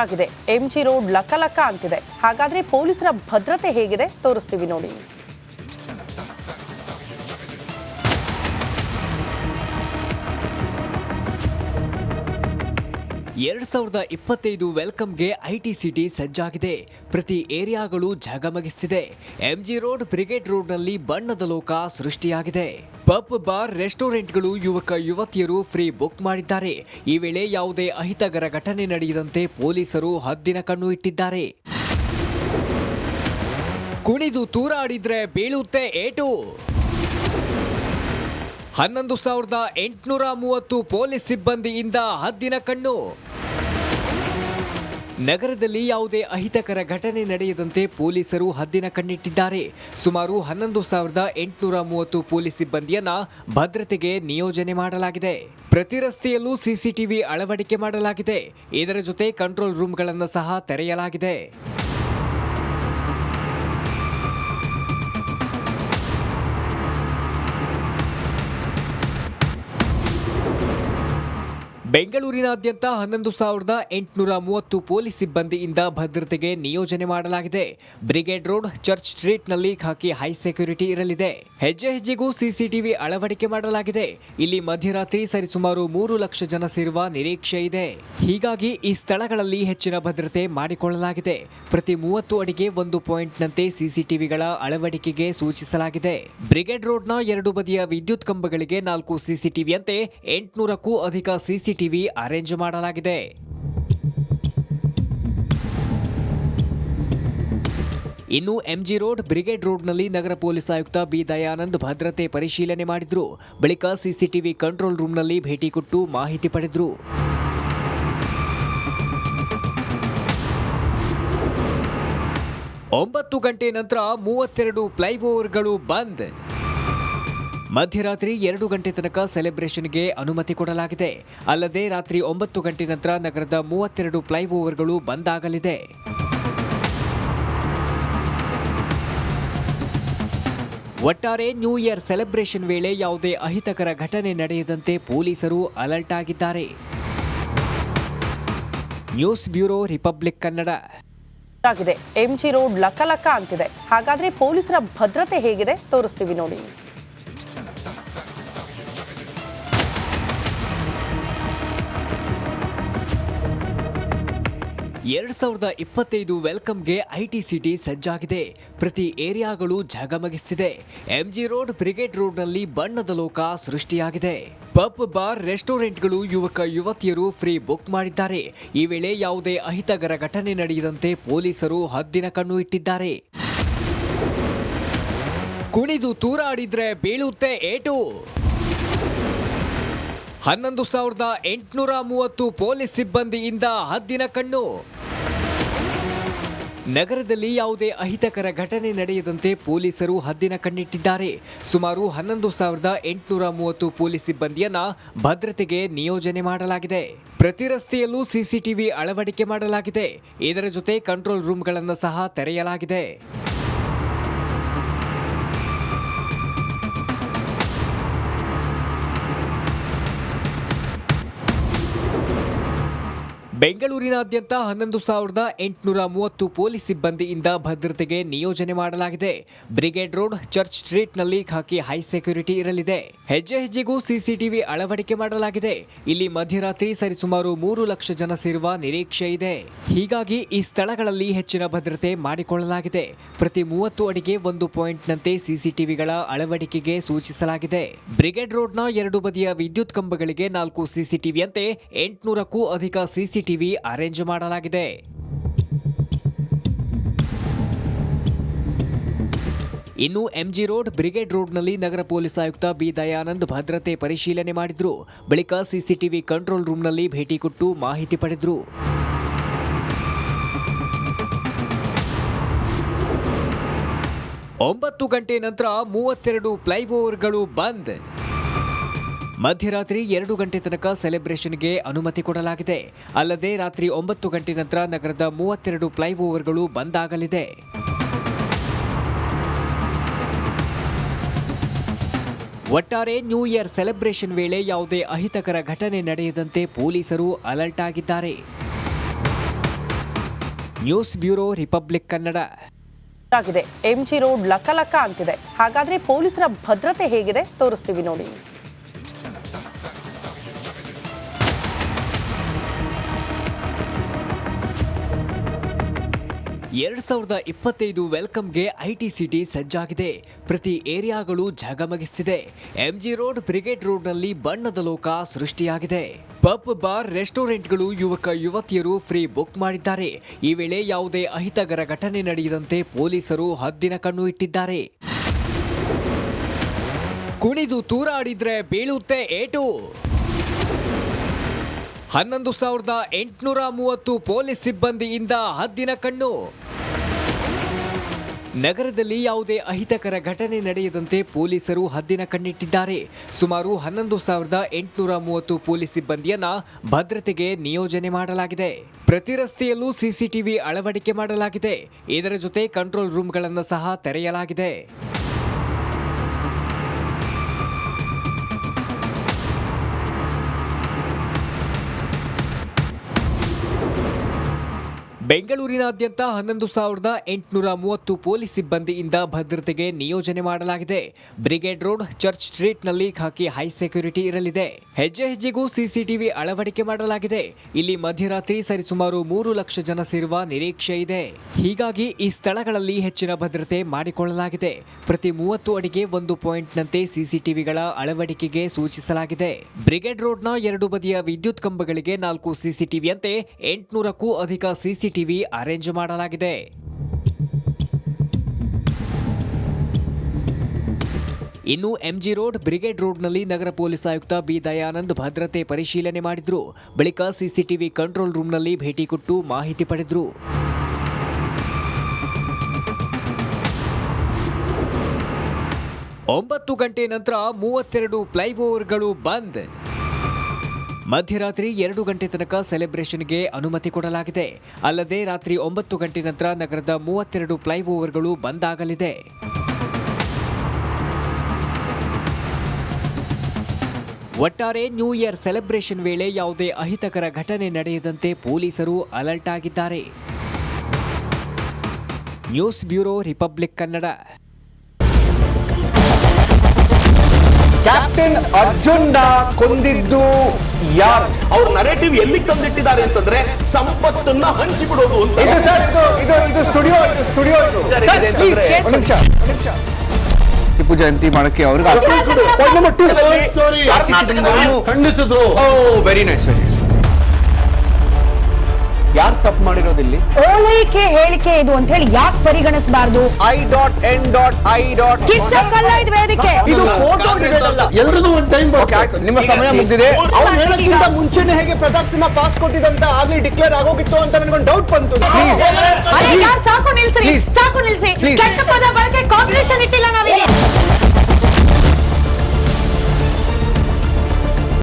ಆಗಿದೆ MG road ಲಕಲಕ ಅಂತಿದೆ. ಹಾಗಾದ್ರೆ ಪೊಲೀಸರ ಭದ್ರತೆ ಹೇಗಿದೆ ತೋರಿಸ್ತೀವಿ ನೋಡಿ. ಎರಡು 2025 ವೆಲ್ಕಮ್ಗೆ ಐಟಿ ಸಿಟಿ ಸಜ್ಜಾಗಿದೆ. ಪ್ರತಿ ಏರಿಯಾಗಳು ಝಗಮಗಿಸ್ತಿದೆ. ಎಂಜಿ ರೋಡ್, ಬ್ರಿಗೇಡ್ ರೋಡ್ನಲ್ಲಿ ಬಣ್ಣದ ಲೋಕ ಸೃಷ್ಟಿಯಾಗಿದೆ. ಪಬ್, ಬಾರ್, ರೆಸ್ಟೋರೆಂಟ್ಗಳು, ಯುವಕ ಯುವತಿಯರು ಫ್ರೀ ಬುಕ್ ಮಾಡಿದ್ದಾರೆ. ಈ ವೇಳೆ ಯಾವುದೇ ಅಹಿತಕರ ಘಟನೆ ನಡೆಯದಂತೆ ಪೊಲೀಸರು ಹದ್ದಿನ ಕಣ್ಣು ಇಟ್ಟಿದ್ದಾರೆ. ಕುಣಿದು ತೂರಾಡಿದ್ರೆ ಬೀಳುತ್ತೆ ಏಟು. 11,830 ಪೊಲೀಸ್ ಸಿಬ್ಬಂದಿಯಿಂದ ಹದ್ದಿನ ಕಣ್ಣು. ನಗರದಲ್ಲಿ ಯಾವುದೇ ಅಹಿತಕರ ಘಟನೆ ನಡೆಯದಂತೆ ಪೊಲೀಸರು ಹದ್ದಿನ ಕಣ್ಣಿಟ್ಟಿದ್ದಾರೆ. ಸುಮಾರು 11,830 ಪೊಲೀಸ್ ಸಿಬ್ಬಂದಿಯನ್ನ ಭದ್ರತೆಗೆ ನಿಯೋಜನೆ ಮಾಡಲಾಗಿದೆ. ಪ್ರತಿ ರಸ್ತೆಯಲ್ಲೂ ಸಿಸಿಟಿವಿ ಅಳವಡಿಕೆ ಮಾಡಲಾಗಿದೆ. ಇದರ ಜೊತೆ ಕಂಟ್ರೋಲ್ ರೂಮ್ಗಳನ್ನು ಸಹ ತೆರೆಯಲಾಗಿದೆ. ಬೆಂಗಳೂರಿನಾದ್ಯಂತ 11,830 ಪೊಲೀಸ್ ಸಿಬ್ಬಂದಿಯಿಂದ ಭದ್ರತೆಗೆ ನಿಯೋಜನೆ ಮಾಡಲಾಗಿದೆ. ಬ್ರಿಗೇಡ್ ರೋಡ್, ಚರ್ಚ್ ಸ್ಟ್ರೀಟ್ನಲ್ಲಿ ಖಾಕಿ ಹೈ ಸೆಕ್ಯೂರಿಟಿ ಇರಲಿದೆ. ಹೆಜ್ಜೆ ಹೆಜ್ಜೆಗೂ ಸಿಸಿಟಿವಿ ಅಳವಡಿಕೆ ಮಾಡಲಾಗಿದೆ. ಇಲ್ಲಿ ಮಧ್ಯರಾತ್ರಿ ಸರಿಸುಮಾರು 3 ಲಕ್ಷ ಜನ ಸೇರುವ ನಿರೀಕ್ಷೆ ಇದೆ. ಹೀಗಾಗಿ ಈ ಸ್ಥಳಗಳಲ್ಲಿ ಹೆಚ್ಚಿನ ಭದ್ರತೆ ಮಾಡಿಕೊಳ್ಳಲಾಗಿದೆ. ಪ್ರತಿ 30 ಅಡಿಗೆ 1 ಪಾಯಿಂಟ್ನಂತೆ ಸಿಸಿಟಿವಿಗಳ ಅಳವಡಿಕೆಗೆ ಸೂಚಿಸಲಾಗಿದೆ. ಬ್ರಿಗೇಡ್ ರೋಡ್ನ 2 ಬದಿಯ ವಿದ್ಯುತ್ ಕಂಬಗಳಿಗೆ 4 ಸಿಸಿಟಿವಿಯಂತೆ 800ಕ್ಕೂ ಅಧಿಕ ಸಿಸಿಟಿವಿ ಅರೇಂಜ್ ಮಾಡಲಾಗಿದೆ. ಇನ್ನು ಎಂಜಿ ರೋಡ್, ಬ್ರಿಗೇಡ್ ರೋಡ್ನಲ್ಲಿ ನಗರ ಪೊಲೀಸ್ ಆಯುಕ್ತ ಬಿ ದಯಾನಂದ್ ಭದ್ರತೆ ಪರಿಶೀಲನೆ ಮಾಡಿದ್ರು. ಬಳಿಕ ಸಿಸಿಟಿವಿ ಕಂಟ್ರೋಲ್ ರೂಮ್ನಲ್ಲಿ ಭೇಟಿ ಕೊಟ್ಟು ಮಾಹಿತಿ ಪಡೆದ್ರು. ಒಂಬತ್ತು ಗಂಟೆ ನಂತರ 32 ಫ್ಲೈಓವರ್ಗಳು ಬಂದ್. ಮಧ್ಯರಾತ್ರಿ 2 ಗಂಟೆ ತನಕ ಸೆಲೆಬ್ರೇಷನ್ಗೆ ಅನುಮತಿ ಕೊಡಲಾಗಿದೆ. ಅಲ್ಲದೆ ರಾತ್ರಿ 9 ಗಂಟೆ ನಂತರ ನಗರದ 32 ಫ್ಲೈಓವರ್ಗಳು ಬಂದ್ ಆಗಲಿದೆ. ಒಟ್ಟಾರೆ ನ್ಯೂ ಇಯರ್ ಸೆಲೆಬ್ರೇಷನ್ ವೇಳೆ ಯಾವುದೇ ಅಹಿತಕರ ಘಟನೆ ನಡೆಯದಂತೆ ಪೊಲೀಸರು ಅಲರ್ಟ್ ಆಗಿದ್ದಾರೆ. News bureau, republic Kannada. ಆಗಿದೆ ಎಂಜಿ ರೋಡ್ ಲಕಲಕ ಅಂತಿದೆ. ಹಾಗಾದ್ರೆ ಪೊಲೀಸರ ಭದ್ರತೆ ಹೇಗಿದೆ ತೋರಿಸ್ತೀವಿ ನೋಡಿ. 2025 ವೆಲ್ಕಮ್ಗೆ ಐಟಿ ಸಿಟಿ ಸಜ್ಜಾಗಿದೆ. ಪ್ರತಿ ಏರಿಯಾಗಳು ಝಗಮಗಿಸ್ತಿದೆ. ಎಂಜಿ ರೋಡ್, ಬ್ರಿಗೇಡ್ ರೋಡ್ನಲ್ಲಿ ಬಣ್ಣದ ಲೋಕ ಸೃಷ್ಟಿಯಾಗಿದೆ. ಪಬ್, ಬಾರ್, ರೆಸ್ಟೋರೆಂಟ್ಗಳು, ಯುವಕ ಯುವತಿಯರು ಫ್ರೀ ಬುಕ್ ಮಾಡಿದ್ದಾರೆ. ಈ ವೇಳೆ ಯಾವುದೇ ಅಹಿತಕರ ಘಟನೆ ನಡೆಯದಂತೆ ಪೊಲೀಸರು ಹದ್ದಿನ ಕಣ್ಣು ಇಟ್ಟಿದ್ದಾರೆ. ಕುಣಿದು ತೂರಾಡಿದ್ರೆ ಬೀಳುತ್ತೆ ಏಟು. 11,830 ಪೊಲೀಸ್ ಸಿಬ್ಬಂದಿಯಿಂದ ಹದ್ದಿನ ಕಣ್ಣು. ನಗರದಲ್ಲಿ ಯಾವುದೇ ಅಹಿತಕರ ಘಟನೆ ನಡೆಯದಂತೆ ಪೊಲೀಸರು ಹದ್ದಿನ ಕಣ್ಣಿಟ್ಟಿದ್ದಾರೆ. ಸುಮಾರು 11,830 ಪೊಲೀಸ್ ಸಿಬ್ಬಂದಿಯನ್ನ ಭದ್ರತೆಗೆ ನಿಯೋಜನೆ ಮಾಡಲಾಗಿದೆ. ಪ್ರತಿ ರಸ್ತೆಯಲ್ಲೂ ಸಿಸಿಟಿವಿ ಅಳವಡಿಕೆ ಮಾಡಲಾಗಿದೆ. ಇದರ ಜೊತೆ ಕಂಟ್ರೋಲ್ ರೂಮ್ಗಳನ್ನು ಸಹ ತೆರೆಯಲಾಗಿದೆ. ಬೆಂಗಳೂರಿನಾದ್ಯಂತ 11,830 ಪೊಲೀಸ್ ಸಿಬ್ಬಂದಿಯಿಂದ ಭದ್ರತೆಗೆ ನಿಯೋಜನೆ ಮಾಡಲಾಗಿದೆ. ಬ್ರಿಗೇಡ್ ರೋಡ್, ಚರ್ಚ್ ಸ್ಟ್ರೀಟ್ನಲ್ಲಿ ಖಾಕಿ ಹೈ ಸೆಕ್ಯೂರಿಟಿ ಇರಲಿದೆ. ಹೆಜ್ಜೆ ಹೆಜ್ಜೆಗೂ ಸಿಸಿಟಿವಿ ಅಳವಡಿಕೆ ಮಾಡಲಾಗಿದೆ. ಇಲ್ಲಿ ಮಧ್ಯರಾತ್ರಿ ಸರಿಸುಮಾರು 3 ಲಕ್ಷ ಜನ ಸೇರುವ ನಿರೀಕ್ಷೆ ಇದೆ. ಹೀಗಾಗಿ ಈ ಸ್ಥಳಗಳಲ್ಲಿ ಹೆಚ್ಚಿನ ಭದ್ರತೆ ಮಾಡಿಕೊಳ್ಳಲಾಗಿದೆ. ಪ್ರತಿ 30 ಅಡಿಗೆ 1 ಪಾಯಿಂಟ್ನಂತೆ ಸಿಸಿಟಿವಿಗಳ ಅಳವಡಿಕೆಗೆ ಸೂಚಿಸಲಾಗಿದೆ. ಬ್ರಿಗೇಡ್ ರೋಡ್ನ 2 ಬದಿಯ ವಿದ್ಯುತ್ ಕಂಬಗಳಿಗೆ 4 ಸಿಸಿಟಿವಿಯಂತೆ 800ಕ್ಕೂ ಅಧಿಕ ಸಿಸಿಟಿವಿ ಅರೇಂಜ್ ಮಾಡಲಾಗಿದೆ. ಇನ್ನು ಎಂಜಿ ರೋಡ್, ಬ್ರಿಗೇಡ್ ರೋಡ್ನಲ್ಲಿ ನಗರ ಪೊಲೀಸ್ ಆಯುಕ್ತ ಬಿ ದಯಾನಂದ್ ಭದ್ರತೆ ಪರಿಶೀಲನೆ ಮಾಡಿದ್ರು. ಬಳಿಕ ಸಿಸಿಟಿವಿ ಕಂಟ್ರೋಲ್ ರೂಮ್ನಲ್ಲಿ ಭೇಟಿ ಕೊಟ್ಟು ಮಾಹಿತಿ ಪಡೆದ್ರು. ಒಂಬತ್ತು ಗಂಟೆ ನಂತರ 32 ಫ್ಲೈಓವರ್ಗಳು ಬಂದ್. ಮಧ್ಯರಾತ್ರಿ 2 ಗಂಟೆ ತನಕ ಸೆಲೆಬ್ರೇಷನ್ಗೆ ಅನುಮತಿ ಕೊಡಲಾಗಿದೆ. ಅಲ್ಲದೆ ರಾತ್ರಿ 9 ಗಂಟೆ ನಂತರ ನಗರದ 32 ಫ್ಲೈಓವರ್ಗಳು ಬಂದ್ ಆಗಲಿದೆ. ಒಟ್ಟಾರೆ ನ್ಯೂ ಇಯರ್ ಸೆಲೆಬ್ರೇಷನ್ ವೇಳೆ ಯಾವುದೇ ಅಹಿತಕರ ಘಟನೆ ನಡೆಯದಂತೆ ಪೊಲೀಸರು ಅಲರ್ಟ್ ಆಗಿದ್ದಾರೆ. News bureau, republic Kannada. ಆಗಿದೆ ಎಂಜಿ ರೋಡ್ ಲಕ ಅಂತಿದೆ. ಹಾಗಾದ್ರೆ ಪೊಲೀಸರ ಭದ್ರತೆ ಹೇಗಿದೆ ತೋರಿಸ್ತೀವಿ ನೋಡಿ. ಎರಡ್ 2025 ವೆಲ್ಕಮ್ಗೆ ಐಟಿ ಸಿಟಿ ಸಜ್ಜಾಗಿದೆ. ಪ್ರತಿ ಏರಿಯಾಗಳು ಝಗಮಗಿಸ್ತಿದೆ. ಎಂಜಿ ರೋಡ್, ಬ್ರಿಗೇಡ್ ರೋಡ್ನಲ್ಲಿ ಬಣ್ಣದ ಲೋಕ ಸೃಷ್ಟಿಯಾಗಿದೆ. ಪಬ್, ಬಾರ್, ರೆಸ್ಟೋರೆಂಟ್ಗಳು, ಯುವಕ ಯುವತಿಯರು ಫ್ರೀ ಬುಕ್ ಮಾಡಿದ್ದಾರೆ. ಈ ವೇಳೆ ಯಾವುದೇ ಅಹಿತಕರ ಘಟನೆ ನಡೆಯದಂತೆ ಪೊಲೀಸರು ಹದ್ದಿನ ಕಣ್ಣು ಇಟ್ಟಿದ್ದಾರೆ. ಕುಣಿದು ತೂರಾಡಿದ್ರೆ ಬೀಳುತ್ತೆ ಏಟು. 11,830 ಪೊಲೀಸ್ ಸಿಬ್ಬಂದಿಯಿಂದ ಹದ್ದಿನ ಕಣ್ಣು. ನಗರದಲ್ಲಿ ಯಾವುದೇ ಅಹಿತಕರ ಘಟನೆ ನಡೆಯದಂತೆ ಪೊಲೀಸರು ಹದ್ದಿನ ಕಣ್ಣಿಟ್ಟಿದ್ದಾರೆ. ಸುಮಾರು 11,830 ಪೊಲೀಸ್ ಸಿಬ್ಬಂದಿಯನ್ನ ಭದ್ರತೆಗೆ ನಿಯೋಜನೆ ಮಾಡಲಾಗಿದೆ. ಪ್ರತಿ ರಸ್ತೆಯಲ್ಲೂ ಸಿಸಿಟಿವಿ ಅಳವಡಿಕೆ ಮಾಡಲಾಗಿದೆ. ಇದರ ಜೊತೆ ಕಂಟ್ರೋಲ್ ರೂಮ್ಗಳನ್ನು ಸಹ ತೆರೆಯಲಾಗಿದೆ. ಬೆಂಗಳೂರಿನಾದ್ಯಂತ 11,830 ಪೊಲೀಸ್ ಸಿಬ್ಬಂದಿಯಿಂದ ಭದ್ರತೆಗೆ ನಿಯೋಜನೆ ಮಾಡಲಾಗಿದೆ. ಬ್ರಿಗೇಡ್ ರೋಡ್, ಚರ್ಚ್ ಸ್ಟ್ರೀಟ್ನಲ್ಲಿ ಖಾಕಿ ಹೈ ಸೆಕ್ಯೂರಿಟಿ ಇರಲಿದೆ. ಹೆಜ್ಜೆ ಹೆಜ್ಜೆಗೂ ಸಿಸಿಟಿವಿ ಅಳವಡಿಕೆ ಮಾಡಲಾಗಿದೆ. ಇಲ್ಲಿ ಮಧ್ಯರಾತ್ರಿ ಸರಿಸುಮಾರು 3 ಲಕ್ಷ ಜನ ಸೇರುವ ನಿರೀಕ್ಷೆ ಇದೆ. ಹೀಗಾಗಿ ಈ ಸ್ಥಳಗಳಲ್ಲಿ ಹೆಚ್ಚಿನ ಭದ್ರತೆ ಮಾಡಿಕೊಳ್ಳಲಾಗಿದೆ. ಪ್ರತಿ 30 ಅಡಿಗೆ 1 ಪಾಯಿಂಟ್ನಂತೆ ಸಿಸಿಟಿವಿಗಳ ಅಳವಡಿಕೆಗೆ ಸೂಚಿಸಲಾಗಿದೆ. ಬ್ರಿಗೇಡ್ ರೋಡ್ನ 2 ಬದಿಯ ವಿದ್ಯುತ್ ಕಂಬಗಳಿಗೆ 4 ಸಿಸಿಟಿವಿಯಂತೆ 800ಕ್ಕೂ ಅಧಿಕ ಸಿಸಿಟಿವಿ ಅರೇಂಜ್ ಮಾಡಲಾಗಿದೆ. ಇನ್ನು ಎಂಜಿ ರೋಡ್, ಬ್ರಿಗೇಡ್ ರೋಡ್ನಲ್ಲಿ ನಗರ ಪೊಲೀಸ್ ಆಯುಕ್ತ ಬಿ ದಯಾನಂದ್ ಭದ್ರತೆ ಪರಿಶೀಲನೆ ಮಾಡಿದ್ರು. ಬಳಿಕ ಸಿಸಿಟಿವಿ ಕಂಟ್ರೋಲ್ ರೂಮ್ನಲ್ಲಿ ಭೇಟಿ ಕೊಟ್ಟು ಮಾಹಿತಿ ಪಡೆದ್ರು. ಒಂಬತ್ತು ಗಂಟೆ ನಂತರ 32 ಫ್ಲೈಓವರ್ಗಳು ಬಂದ್. ಮಧ್ಯರಾತ್ರಿ 2 ಗಂಟೆ ತನಕ ಸೆಲೆಬ್ರೇಷನ್ಗೆ ಅನುಮತಿ ಕೊಡಲಾಗಿದೆ. ಅಲ್ಲದೆ ರಾತ್ರಿ 9 ಗಂಟೆ ನಂತರ ನಗರದ 32 ಫ್ಲೈಓವರ್ಗಳು ಬಂದ್ ಆಗಲಿದೆ. ಒಟ್ಟಾರೆ ನ್ಯೂ ಇಯರ್ ಸೆಲೆಬ್ರೇಷನ್ ವೇಳೆ ಯಾವುದೇ ಅಹಿತಕರ ಘಟನೆ ನಡೆಯದಂತೆ ಪೊಲೀಸರು ಅಲರ್ಟ್ ಆಗಿದ್ದಾರೆ. News bureau, republic Kannada. Captain Arjun ಕೊಂದಿದ್ದು ಯಾರು? ಅವ್ರ ನರೇಟಿವ್ ಎಲ್ಲಿಗೆ ತಂದಿಟ್ಟಿದ್ದಾರೆ ಅಂತಂದ್ರೆ ಸಂಪತ್ತನ್ನ ಹಂಚಿಬಿಡೋದು ಅಂತ. ಇದು ಸ್ಟುಡಿಯೋ ಟಿಪ್ಪು ಜಯಂತಿ ಮಾಡಕ್ಕೆ ಅವ್ರಿಗೆ ಖಂಡಿಸಿದ್ರು. Very nice. ಯಾರು ತಪ್ಪು ಮಾಡಿರೋದಿಲ್ಲಿ? ಓಲೈಕೆ ಹೇಳಿಕೆ ಇದು ಅಂತ ಹೇಳಿ ಯಾಕೆ ಪರಿಗಣಿಸಬಾರದು? I.N.I. ಕಿಚ್ಚಕ್ಕಲ್ಲ ಇದು ವೇದಿಕೆ. ಇದು ಫೋಟೋ ಎಲ್ಲರಿಗೂ ಒಂದು ಟೈಮ್ ನಿಮ್ಮ ಸಮಯ ಮುಗಿದಿದೆ. ಅವ್ರು ಹೇಳೋಕ್ಕಿಂತ ಮುಂಚೆನೆ ಹೇಗೆ ಪ್ರತಾಪ್ ಸಿಂಹ ಪಾಸ್ ಕೊಟ್ಟಿದಂತ ಆಗ್ಲಿ ಡಿಕ್ಲೇರ್ ಆಗೋಗಿತ್ತು ಅಂತ ನನಗೊಂದು ಡೌಟ್ ಬಂತು. ಸಾಕು ನಿಲ್ಸಿ. ಕೆಟ್ಟ ಪದ ಬಳಕೆ ಕಾಂಪಿಟೇಷನ್ ಇಟ್ಟಿಲ್ಲ ನಾವಿಲ್ಲಿ.